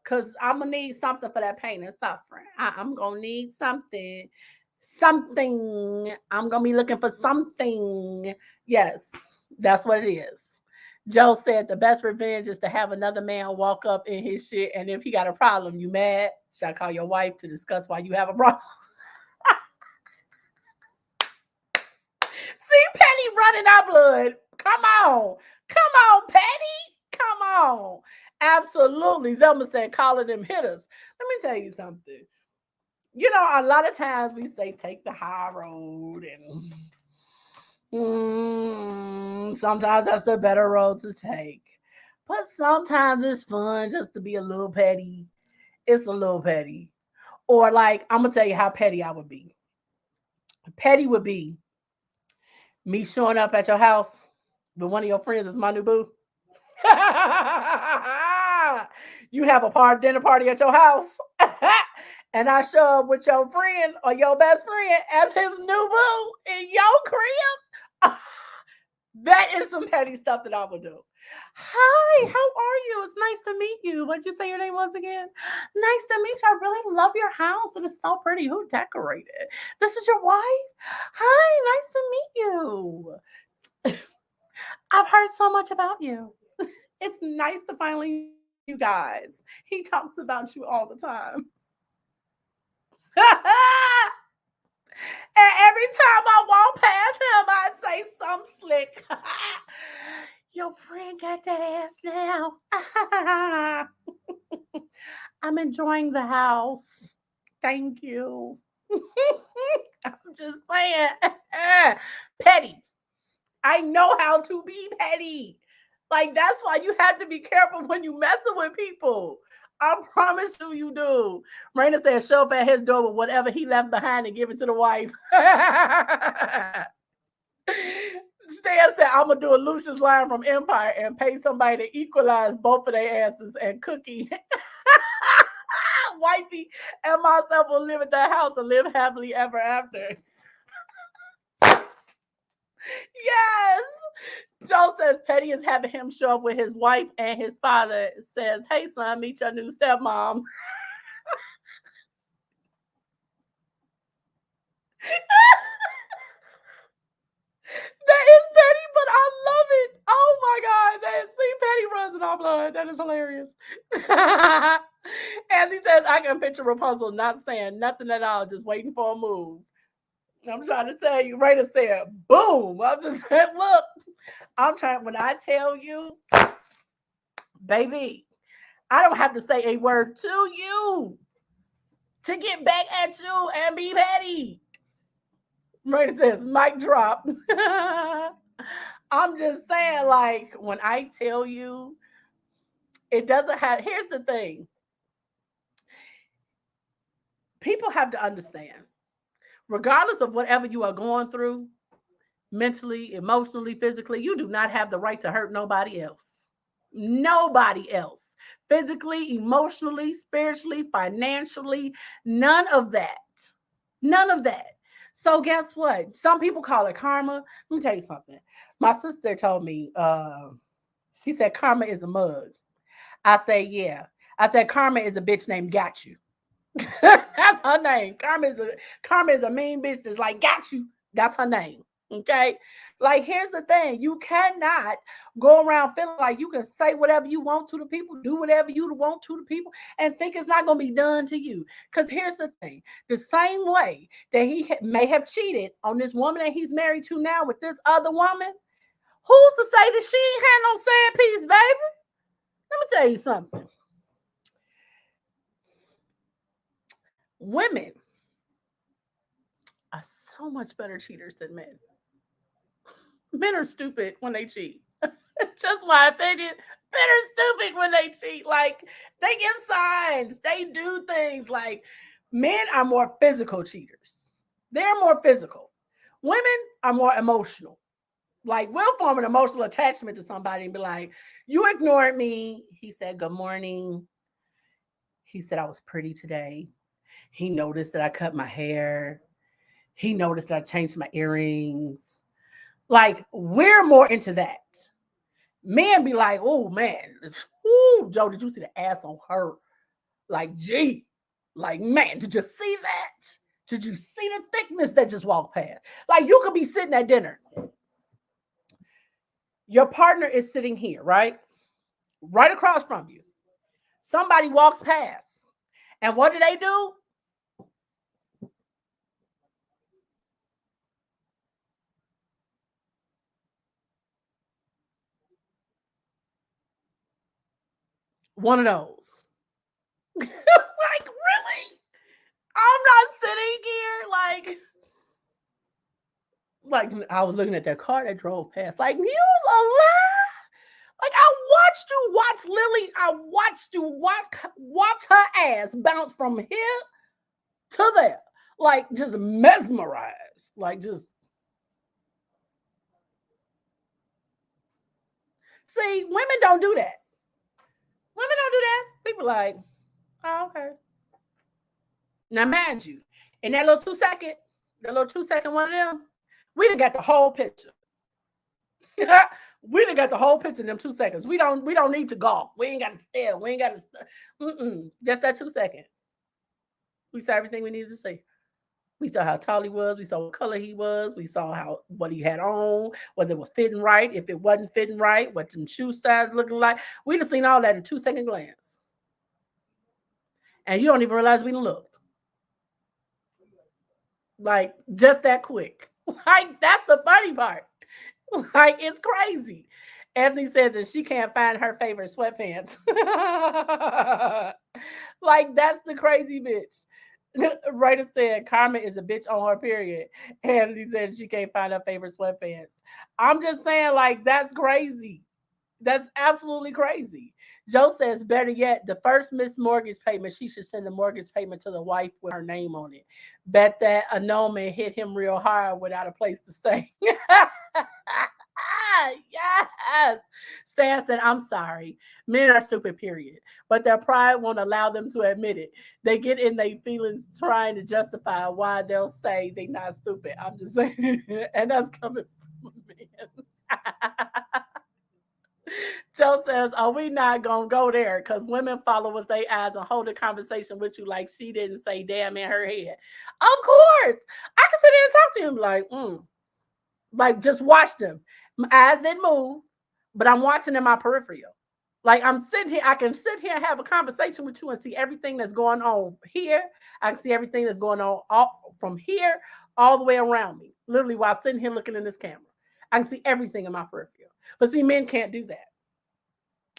S1: Because I'm going to need something for that pain and suffering. I'm going to need something. Something. I'm going to be looking for something. Yes, that's what it is. Joe said the best revenge is to have another man walk up in his shit, and if he got a problem, you mad? Should I call your wife to discuss why you have a problem? See, Penny running our blood. Come on. Come on, Penny. Come on. Absolutely. Zelma said, calling them hitters. Let me tell you something. You know, a lot of times we say take the high road, and sometimes that's a better road to take. But sometimes it's fun just to be a little petty. It's a little petty. Or like, I'm gonna tell you how petty I would be. Petty would be me showing up at your house with one of your friends as my new boo. You have a dinner party at your house, and I show up with your friend or your best friend as his new boo in your crib. That is some petty stuff that I would do. Hi, how are you? It's nice to meet you. What'd you say your name was again? Nice to meet you. I really love your house. It is so pretty. Who decorated? This is your wife? Hi, nice to meet you. I've heard so much about you. It's nice to finally meet you guys. He talks about you all the time. And every time I walk past him, I'd say something slick. Your friend got that ass now. I'm enjoying the house. Thank you. I'm just saying. Petty. I know how to be petty. Like, that's why you have to be careful when you messing with people. I promise you, you do. Raina said, show up at his door with whatever he left behind and give it to the wife. Stan said, I'm going to do a Lucius line from Empire and pay somebody to equalize both of their asses and Cookie. Wifey and myself will live at that house and live happily ever after. Yes. Joe says Petty is having him show up with his wife, and his father says, hey, son, meet your new stepmom. That is petty, but I love it. Oh my God. Petty runs in our blood. That is hilarious. And he says, I can picture Rapunzel not saying nothing at all, just waiting for a move. I'm trying to tell you, Raina said, boom. I'm just saying, look, I'm trying, when I tell you, baby, I don't have to say a word to you to get back at you and be petty. Raina says, mic drop. I'm just saying, like, when I tell you, it doesn't have, here's the thing. People have to understand, regardless of whatever you are going through, mentally, emotionally, physically, you do not have the right to hurt nobody else. Nobody else. Physically, emotionally, spiritually, financially, none of that. None of that. So guess what? Some people call it karma. Let me tell you something. My sister told me, she said karma is a mug. I say, yeah. I said, Karma is a bitch named Got You. That's her name. Karma is a mean bitch that's like, got you. That's her name. Okay. Like, here's the thing. You cannot go around feeling like you can say whatever you want to the people, do whatever you want to the people, and think it's not going to be done to you. Because here's the thing. The same way that he may have cheated on this woman that he's married to now with this other woman, who's to say that she ain't had no sad piece, baby? Let me tell you something. Women are so much better cheaters than men. Men are stupid when they cheat. Just my opinion. Men are stupid when they cheat. Like, they give signs, they do things. Like, men are more physical cheaters. They're more physical. Women are more emotional. Like, we'll form an emotional attachment to somebody and be like, you ignored me. He said, good morning. He said, I was pretty today. He noticed that I cut my hair. He noticed that I changed my earrings. Like, we're more into that. Men be like, oh man, ooh, Joe, did you see the ass on her? Like, gee, like, man, did you see that? Did you see the thickness that just walked past? Like, you could be sitting at dinner. Your partner is sitting here, right? Right across from you. Somebody walks past. And what do? One of those. Like, really? I'm not sitting here like I was looking at that car that drove past. Like, news alive. Like, I watched you watch Lily. I watched you watch her ass bounce from here to there. Like, just mesmerized. Like, just see, women don't do that. Women don't do that. People like, oh, okay. Now, mind you, in that little 2 second one of them, we done got the whole picture. We done got the whole picture in them 2 seconds. We don't need to gawk. We ain't got to stare. We ain't got to. Just that 2 second. We saw everything we needed to see. We saw how tall he was. We saw what color he was. We saw what he had on, whether it was fitting right, if it wasn't fitting right, what some shoe size looking like. We done seen all that in 2 second glance. And you don't even realize we done looked. Like, just that quick. Like, that's the funny part. Like, it's crazy. Anthony says that she can't find her favorite sweatpants. Like, that's the crazy bitch. Rita said Carmen is a bitch on her period. Anthony said she can't find her favorite sweatpants. I'm just saying, like, that's crazy. That's absolutely crazy. Joe says, better yet, the first missed mortgage payment, she should send the mortgage payment to the wife with her name on it. Bet that annulment hit him real hard without a place to stay. Yes. Stan said, I'm sorry. Men are stupid, period. But their pride won't allow them to admit it. They get in their feelings trying to justify why they'll say they're not stupid. I'm just saying. And that's coming from men. Joe says, are we not going to go there? Because women follow with their eyes and hold a conversation with you like she didn't say damn in her head. Of course. I can sit there and talk to him like, just watch them. My eyes didn't move, but I'm watching in my peripheral. Like, I'm sitting here, I can sit here and have a conversation with you and see everything that's going on here. I can see everything that's going on all, from here all the way around me, literally while sitting here looking in this camera. I can see everything in my peripheral. But see, men can't do that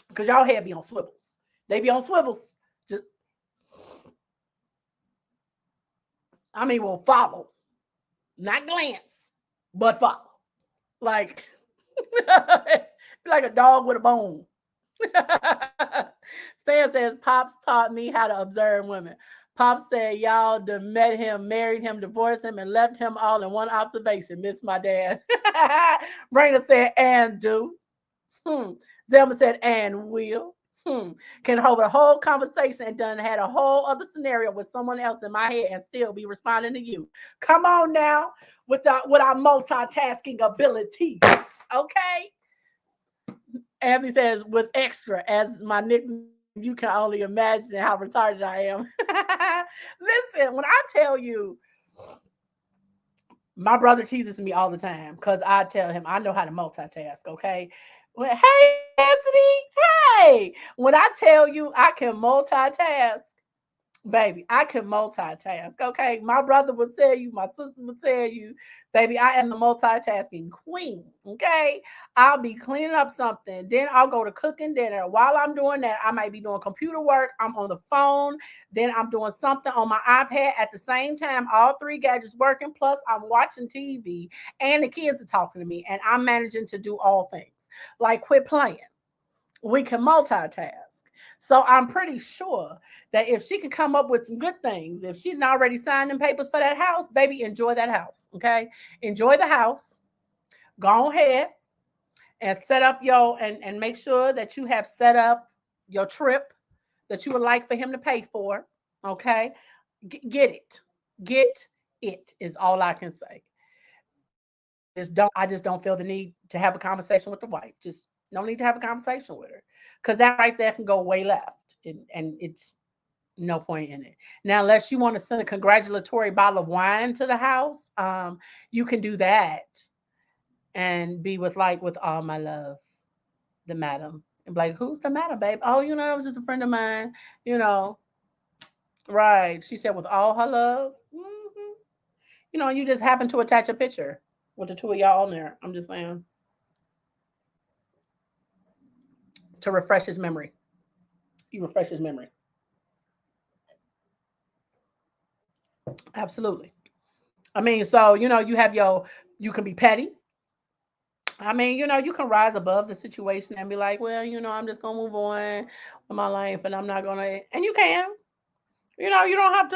S1: because y'all head be on swivels. They be on swivels. Just, will follow, not glance, but follow. Like, like a dog with a bone. Stan says, Pops taught me how to observe women. Pops said, y'all met him, married him, divorced him, and left him all in one observation. Miss my dad. Raina said, and do. Zelma said, and will. Can hold a whole conversation and done had a whole other scenario with someone else in my head and still be responding to you. Come on now with our multitasking abilities. Okay. Anthony says, with extra, as my nickname You can only imagine how retarded I am. Listen, when I tell you, my brother teases me all the time because I tell him I know how to multitask. Okay, hey Anthony, hey, when I tell you I can multitask, baby, I can multitask. Okay, my brother will tell you, my sister will tell you, baby, I am the multitasking queen. Okay, I'll be cleaning up something, then I'll go to cooking dinner. While I'm doing that, I might be doing computer work. I'm on the phone, then I'm doing something on my iPad at the same time. All three gadgets working. Plus, I'm watching TV, and the kids are talking to me, and I'm managing to do all things. Like, quit playing. We can multitask. So I'm pretty sure that if she could come up with some good things, if she's already signed them papers for that house, baby, enjoy that house. Okay. Enjoy the house. Go ahead and set up and make sure that you have set up your trip that you would like for him to pay for. Okay. Get it. Get it is all I can say. I just don't feel the need to have a conversation with the wife. Just no need to have a conversation with her. Because that right there can go way left. And it's no point in it. Now, unless you want to send a congratulatory bottle of wine to the house, you can do that and be with all my love, the madam. And be like, who's the madam, babe? Oh, it was just a friend of mine, you know. Right. She said, with all her love. You just happen to attach a picture with the two of y'all on there. I'm just saying. To refresh his memory. You refresh his memory. Absolutely. I mean, so you can be petty. I mean, you can rise above the situation and be like, well, I'm just gonna move on with my life, and I'm not gonna. And you can. You don't have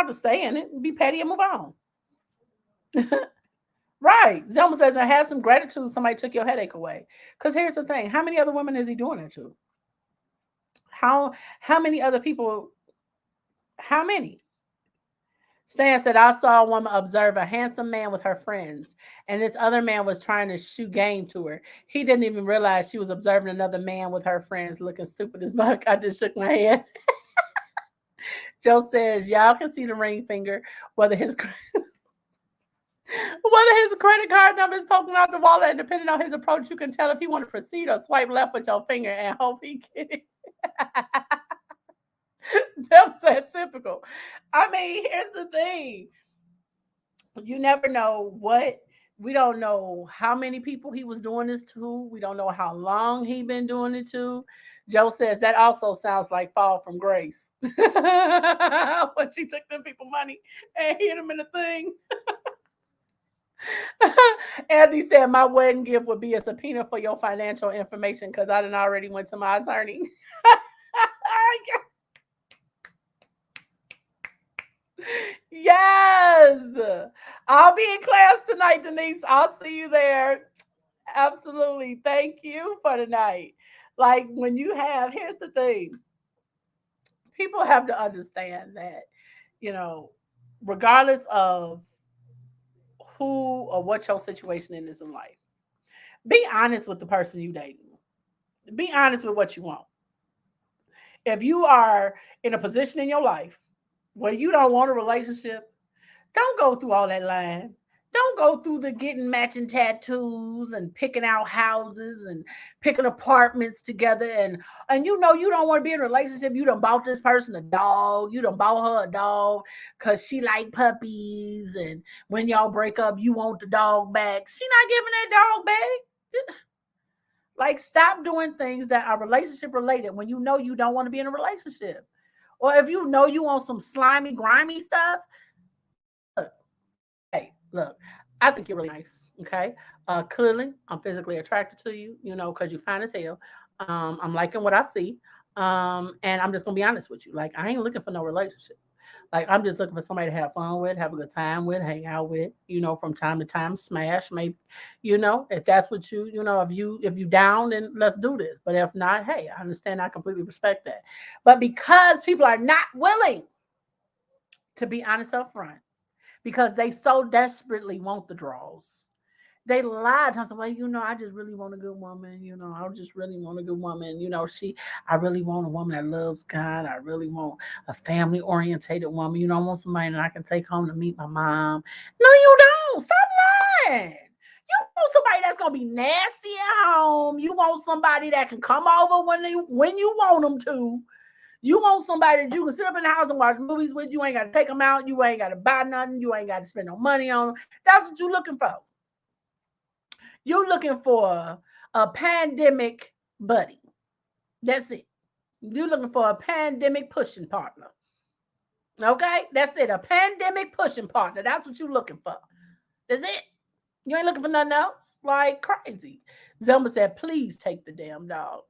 S1: to stay in it. Be petty and move on. Right. Zelma says, I have some gratitude somebody took your headache away. Because here's the thing: how many other women is he doing it to? How many other people? How many? Stan said, I saw a woman observe a handsome man with her friends, and this other man was trying to shoot game to her. He didn't even realize she was observing another man with her friends looking stupid as fuck. I just shook my head. Joe says, y'all can see the ring finger, whether his credit card number is poking out the wallet, and depending on his approach, you can tell if he want to proceed or swipe left with your finger and hope he get it. Joe said, typical. I mean, here's the thing. You never know we don't know how many people he was doing this to. We don't know how long he been doing it to. Joe says that also sounds like fall from grace. When she took them people money and hit them in the thing. Andy said my wedding gift would be a subpoena for your financial information because I done already went to my attorney. Yes. I'll be in class tonight, Denise. I'll see you there. Absolutely. Thank you for tonight. Like here's the thing. People have to understand that, you know, regardless of who or what your situation is in life, be honest with the person you dating. Be honest with what you want. If you are in a position in your life where you don't want a relationship, don't go through all that line. Don't go through the getting matching tattoos and picking out houses and picking apartments together. And you don't want to be in a relationship. You done bought this person a dog. You done bought her a dog because she like puppies. And when y'all break up, you want the dog back. She not giving that dog back. Like, stop doing things that are relationship related when you know you don't want to be in a relationship. Or if you know you want some slimy, grimy stuff, hey, look, I think you're really nice. Okay. Clearly, I'm physically attracted to you, because you're fine as hell. I'm liking what I see. And I'm just gonna be honest with you. Like, I ain't looking for no relationship. Like, I'm just looking for somebody to have fun with, have a good time with, hang out with, from time to time, smash, maybe, if that's what if you down, then let's do this. But if not, hey, I understand. I completely respect that. But because people are not willing to be honest up front, because they so desperately want the draws, They lied. I said, well, I just really want a good woman. I just really want a good woman. I really want a woman that loves God. I really want a family orientated woman. I want somebody that I can take home to meet my mom. No, you don't. Stop lying. You want somebody that's gonna be nasty at home. You want somebody that can come over when you want them to. You want somebody that you can sit up in the house and watch movies with. You ain't got to take them out. You ain't got to buy nothing. You ain't got to spend no money on them. That's what you're looking for. You're looking for a pandemic buddy. That's it. You're looking for a pandemic pushing partner. Okay? That's it. A pandemic pushing partner. That's what you're looking for. That's it. You ain't looking for nothing else? Like crazy. Zelma said, please take the damn dog.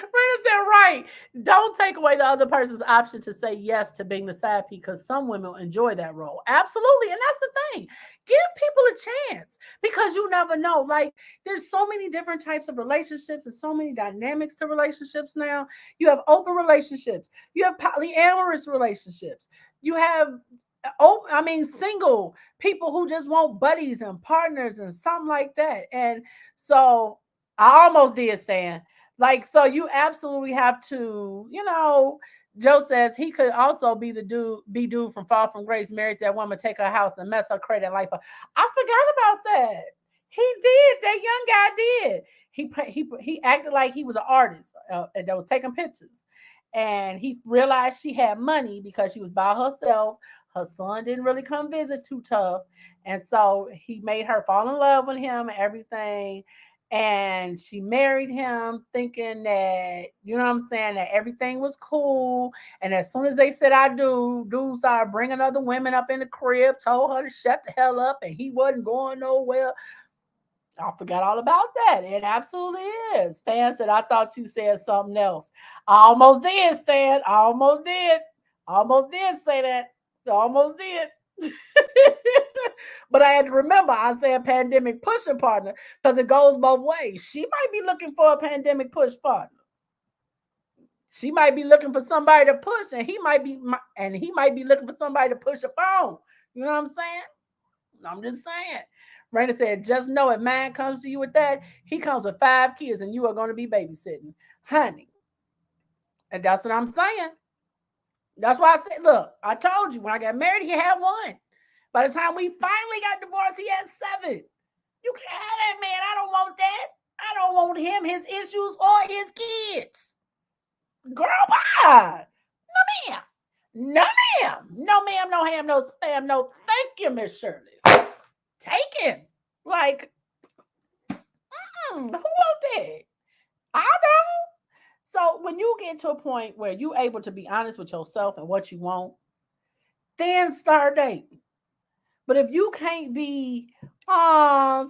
S1: Rena said, right. Don't take away the other person's option to say yes to being the side piece, because some women enjoy that role. Absolutely. And that's the thing. Give people a chance, because you never know. Like, there's so many different types of relationships and so many dynamics to relationships now. You have open relationships. You have polyamorous relationships. You have single people who just want buddies and partners and something like that. And so I almost did, Stan. Like, so you absolutely have to, Joe says he could also be dude from Fall from Grace, married that woman, take her house and mess her credit life up. I forgot about that. He did. That young guy did. He acted like he was an artist that was taking pictures. And he realized she had money because she was by herself. Her son didn't really come visit too tough. And so he made her fall in love with him and everything. And she married him thinking that, that everything was cool. And as soon as they said, I do, dude started bringing other women up in the crib, told her to shut the hell up, and he wasn't going nowhere. I forgot all about that. It absolutely is. Stan said, I thought you said something else. I almost did, Stan. I almost did. Almost did say that. Almost did. But I had to remember, I said pandemic pushing partner, because it goes both ways. She might be looking for a pandemic push partner. She might be looking for somebody to push, and he might be looking for somebody to push a phone. You know what I'm saying? I'm just saying. Raina said, just know if man comes to you with that, he comes with 5 kids and you are going to be babysitting. Honey. And that's what I'm saying. That's why I said, look, I told you when I got married, he had 1. By the time we finally got divorced, he had 7. You can't have that, man. I don't want that. I don't want him, his issues, or his kids. Girl, bye. No, ma'am. No, ma'am. No, ma'am. No ham. No spam. No, thank you, Miss Shirley. Take him. Like, who want that? I don't. So when you get to a point where you're able to be honest with yourself and what you want, then start dating. But if you can't be, Stan,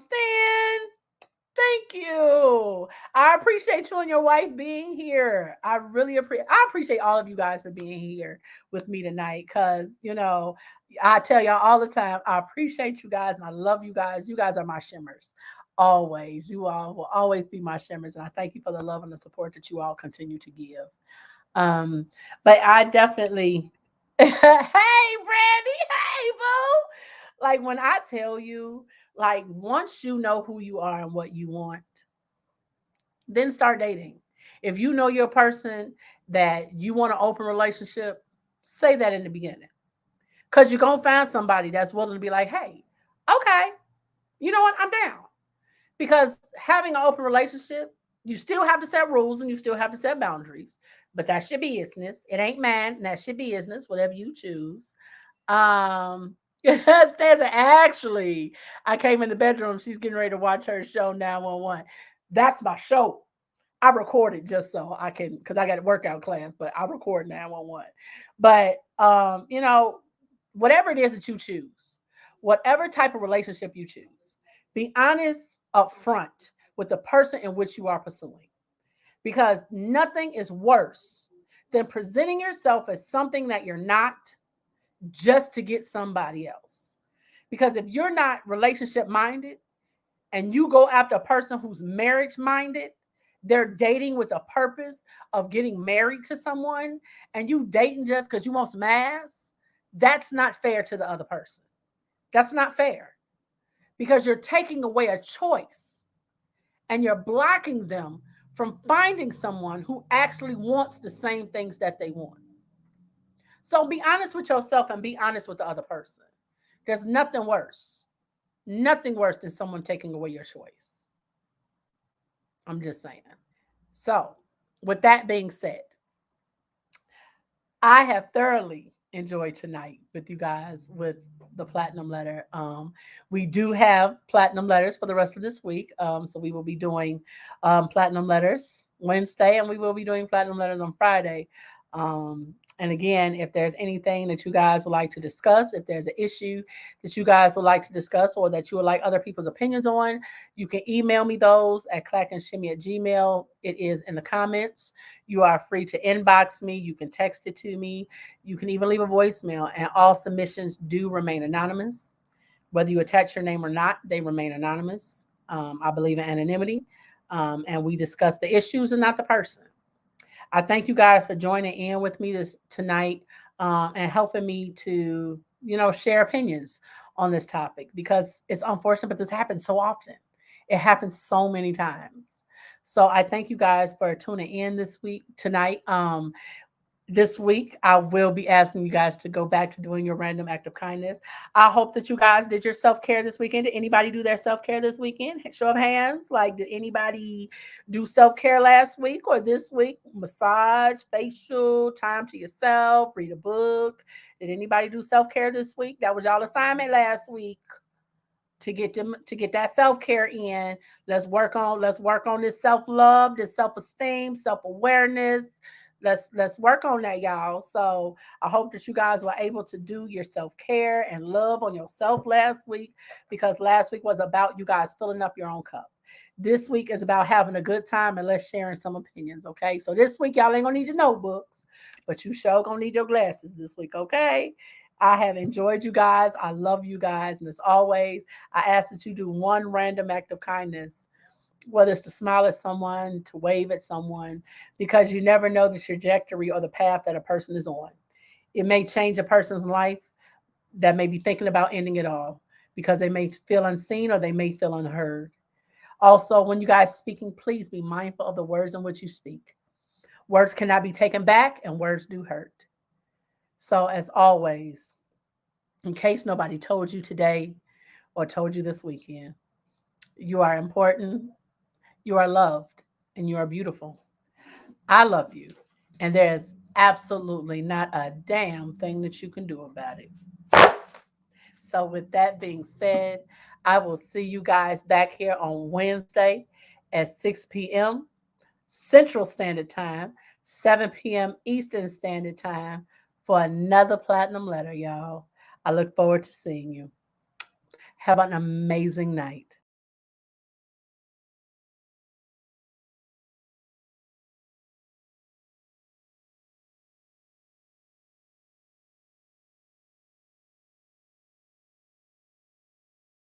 S1: thank you. I appreciate you and your wife being here. I appreciate all of you guys for being here with me tonight, because, I tell y'all all the time, I appreciate you guys and I love you guys. You guys are my shimmers. Always. You all will always be my shimmers. And I thank you for the love and the support that you all continue to give. But I definitely, hey, Brandy, hey, boo. Like, when I tell you, like, once you know who you are and what you want, then start dating. If you know you're a person that you want an open relationship, say that in the beginning. Because you're going to find somebody that's willing to be like, hey, okay, you know what? I'm down. Because having an open relationship, you still have to set rules and you still have to set boundaries. But that's your business. It ain't mine. That's your business, whatever you choose. Stanza, actually, I came in the bedroom. She's getting ready to watch her show 911. That's my show. I record it just so I can, because I got a workout class, but I record 911. But, whatever it is that you choose, whatever type of relationship you choose, be honest up front with the person in which you are pursuing. Because nothing is worse than presenting yourself as something that you're not, just to get somebody else. Because if you're not relationship minded and you go after a person who's marriage minded, they're dating with a purpose of getting married to someone, and you dating just because you want some ass, that's not fair to the other person. That's not fair because you're taking away a choice and you're blocking them from finding someone who actually wants the same things that they want. So be honest with yourself and be honest with the other person. There's nothing worse than someone taking away your choice. I'm just saying. So, with that being said, I have thoroughly enjoyed tonight with you guys with the platinum letter. We do have platinum letters for the rest of this week. So we will be doing platinum letters Wednesday, and we will be doing platinum letters on Friday. And again, if there's anything that you guys would like to discuss, if there's an issue that you guys would like to discuss or that you would like other people's opinions on, you can email me those at clackandshimmy@gmail. It is in the comments. You are free to inbox me. You can text it to me. You can even leave a voicemail. And all submissions do remain anonymous. Whether you attach your name or not, they remain anonymous. I believe in anonymity. And we discuss the issues and not the person. I thank you guys for joining in with me this tonight and helping me to, share opinions on this topic because it's unfortunate, but this happens so often. It happens so many times. So I thank you guys for tuning in tonight. This week, I will be asking you guys to go back to doing your random act of kindness. I hope that you guys did your self care this weekend. Did anybody do their self care this weekend? Show of hands. Like, did anybody do self care last week or this week? Massage, facial, time to yourself, read a book. Did anybody do self care this week? That was y'all assignment last week to get that self-care in. Let's work on this self-love, this self-esteem, self-awareness. Let's work on that, y'all. So I hope that you guys were able to do your self-care and love on yourself last week, because last week was about you guys filling up your own cup. This week is about having a good time and let's sharing some opinions. Okay. So this week y'all ain't gonna need your notebooks, but you sure gonna need your glasses this week. Okay. I have enjoyed you guys. I love you guys. And as always, I ask that you do one random act of kindness, whether it's to smile at someone, to wave at someone, because you never know the trajectory or the path that a person is on. It may change a person's life that may be thinking about ending it all because they may feel unseen or they may feel unheard. Also, when you guys speaking, please be mindful of the words in which you speak. Words cannot be taken back and words do hurt. So, as always, in case nobody told you today or told you this weekend, you are important, you are loved, and you are beautiful. I love you, and there's absolutely not a damn thing that you can do about it. So, with that being said, I will see you guys back here on Wednesday at 6 p.m. Central Standard Time, 7 p.m. Eastern Standard Time for another platinum letter, y'all. I look forward to seeing you. Have an amazing night.